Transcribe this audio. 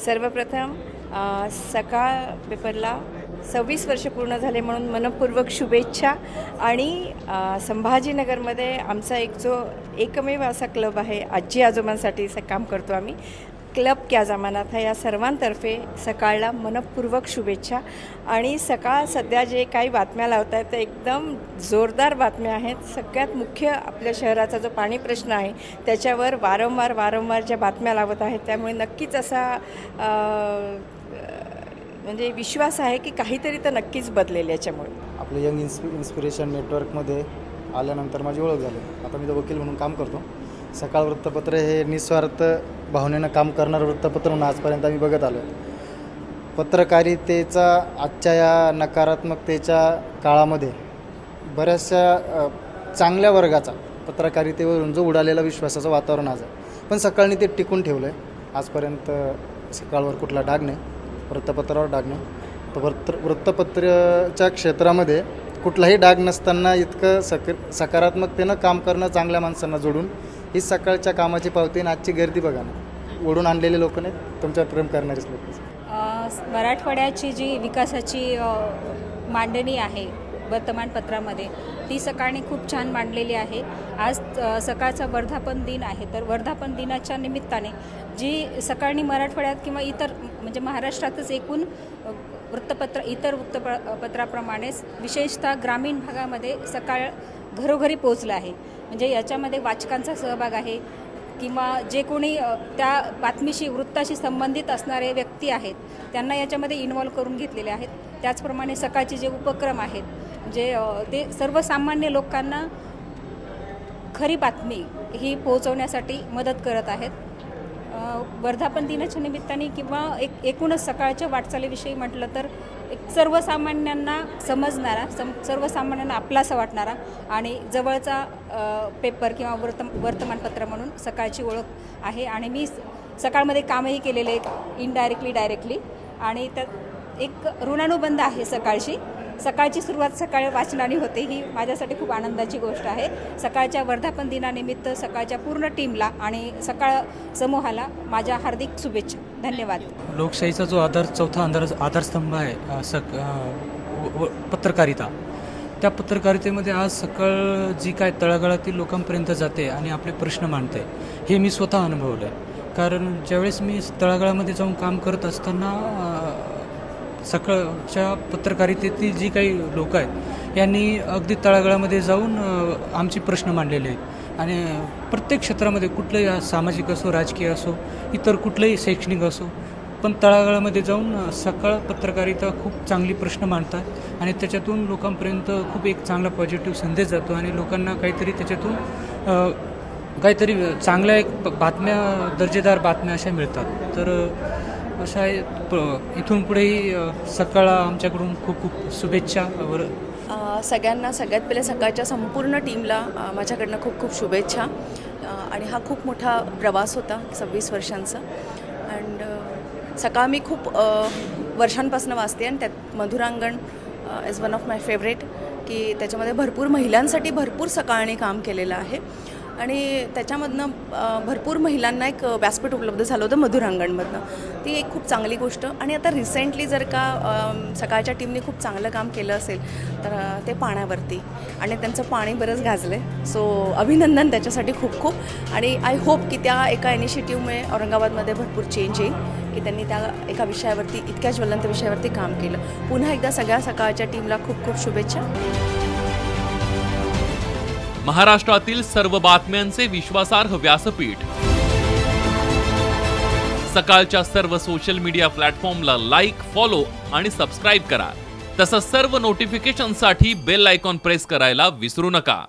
सर्वप्रथम सकाळ पेपरला 26 वर्ष पूर्ण झाले म्हणून मनपूर्वक शुभेच्छा। आणि संभाजीनगरमध्ये आमचा एकमेव असा क्लब आहे, आजी आजोबांसाठी काम करतो आम्ही, क्लब क्या जमानात है, या सर्वांतर्फे सकाळला मनपूर्वक शुभेच्छा। आणि सकाळ सध्या जे काही बातम्या लावत आहेत ते एकदम जोरदार बातम्या आहेत। सगळ्यात मुख्य आपल्या शहराचा जो पाणी प्रश्न आहे त्याच्यावर वारंवार ज्या बातम्या लावत आहेत, त्यामुळे नक्कीच असा म्हणजे विश्वास आहे की काहीतरी तर नक्कीच बदलेल याच्यामुळे। आपलं यंग इन्स्पिरेशन नेटवर्कमध्ये आल्यानंतर माझी ओळख झाली। आता मी वकील म्हणून काम करतो। सकाळ वृत्तपत्र हे निस्वार्थ भावनेनं काम करणारं वृत्तपत्र म्हणून आजपर्यंत आम्ही बघत आलो। पत्रकारितेचा आजच्या या नकारात्मकतेच्या काळामध्ये बऱ्याचशा चांगल्या वर्गाचा पत्रकारितेवरून जो उडालेला विश्वासाचं वातावरण आज आहे, पण सकाळनी ते टिकून ठेवलं आहे। आजपर्यंत सकाळवर कुठला डाग नाही, वृत्तपत्रावर डाग नाही। तर वृत्तपत्राच्या क्षेत्रामध्ये कुठलाही डाग नसताना इतकं सकारात्मकतेनं काम करणं, चांगल्या माणसांना जोडून, ही सकाळच्या कामाची पावती। आणि आजची गर्दी बघा ना, ओढून आणलेले लोक नाहीत, तुमच्यावर प्रेम करणारेच लोक। मराठवाड्याची जी विकासाची मांडणी आहे वर्तमानपत्रामध्ये, ती सकाळने खूप छान मांडलेली आहे। आज सकाळचा वर्धापन दिन आहे, तर वर्धापन दिनाच्या निमित्ताने जी सकाळनी मराठवाड्यात किंवा इतर म्हणजे महाराष्ट्रातच एकूण इतर वृत्तपत्राप्रमाणेच विशेषतः ग्रामीण भागामध्ये सकाळ घरोघरी पोहोचलं आहे। म्हणजे याच्यामध्ये वाचकांचा सहभाग आहे किंवा जे कोणी त्या बातमीशी वृत्ताशी संबंधित असणारे व्यक्ती आहेत त्यांना याच्यामध्ये इन्व्हॉल्व करून घेतलेले आहेत। त्याचप्रमाणे सकाळचे जे उपक्रम आहेत जे ते सर्वसामान्य लोकांना खरी बातमी ही पोहोचवण्यासाठी मदत करत आहेत। वर्धापन दिनाच्या निमित्ताने किंवा एकूणच सकाळच्या वाटचालीविषयी म्हटलं तर एक सर्वसामान्यांना समजणारा, सर्वसामान्यांना आपलासा वाटणारा आणि जवळचा पेपर किंवा वर्तमानपत्र म्हणून सकाळची ओळख आहे। आणि मी सकाळमध्ये कामही केलेले आहेत, इनडायरेक्टली डायरेक्टली, आणि त्यात एक ऋणानुबंध आहे सकाळची। सकाळची सुरुवात सकाळी वाचनाने होते, ही माझ्यासाठी खूप आनंदाची गोष्ट आहे। सकाळच्या वर्धापन दिनानिमित्त सकाळच्या पूर्ण टीमला आणि सकाळ समूहाला माझ्या हार्दिक शुभेच्छा। धन्यवाद। लोकशाहीचा जो चौथा आधारस्तंभ आहे पत्रकारिता, त्या पत्रकारितेमध्ये आज सकाळ जी काय तळागाळातील लोकांपर्यंत जाते आणि आपले प्रश्न मांडते, हे मी स्वतः अनुभवलं आहे। कारण ज्यावेळेस मी तळागाळामध्ये जाऊन काम करत असताना सकाळच्या पत्रकारितेतील जी काही लोक आहेत यांनी अगदी तळागाळामध्ये जाऊन आमचे प्रश्न मांडलेले आहेत। आणि प्रत्येक क्षेत्रामध्ये कुठलंही सामाजिक असो, राजकीय असो, इतर कुठलंही शैक्षणिक असो, पण तळागाळामध्ये जाऊन सकाळ पत्रकारिता खूप चांगली प्रश्न मांडतात आणि त्याच्यातून लोकांपर्यंत खूप एक चांगला पॉझिटिव्ह संदेश जातो आणि लोकांना काहीतरी त्याच्यातून काहीतरी चांगल्या एक बातम्या, दर्जेदार बातम्या अशा मिळतात। तर अशा इथून पुढेही सकाळ आमच्याकडून खूप खूप शुभेच्छा। सगळ्यांना सगळ्यात पहिले सकाळच्या संपूर्ण टीमला माझ्याकडनं खूप खूप शुभेच्छा। आणि हा खूप मोठा प्रवास होता 26 वर्षांचा। अँड सकाळ मी खूप वर्षांपासून वाचते आणि त्यात Madhurangan is one of my favourite, की त्याच्यामध्ये भरपूर महिलांसाठी भरपूर सकाळने काम केलेलं आहे आणि त्याच्यामधनं भरपूर महिलांना एक व्यासपीठ उपलब्ध झालं होतं मधुरांगणमधनं। ती एक खूप चांगली गोष्ट। आणि आता रिसेंटली जर का सकाळच्या टीमने खूप चांगलं काम केलं असेल तर ते पाण्यावरती, आणि त्यांचं पाणी बरंच गाजलं आहे। सो अभिनंदन त्याच्यासाठी खूप खूप। आणि आय होप की त्या एका इनिशिएटिव्हमुळे औरंगाबादमध्ये भरपूर चेंज येईल, की त्यांनी त्या एका विषयावरती, इतक्या ज्वलंत विषयावरती काम केलं। पुन्हा एकदा सगळ्या सकाळच्या टीमला खूप खूप शुभेच्छा। महाराष्ट्रातील सर्व बातम्यांचे विश्वासार्ह व्यासपीठ सकाळच्या सर्व सोशल मीडिया प्लॅटफॉर्मला लाईक, फॉलो आणि सबस्क्राईब करा। तसंच सर्व नोटिफिकेशनसाठी बेल आयकॉन प्रेस करायला विसरू नका।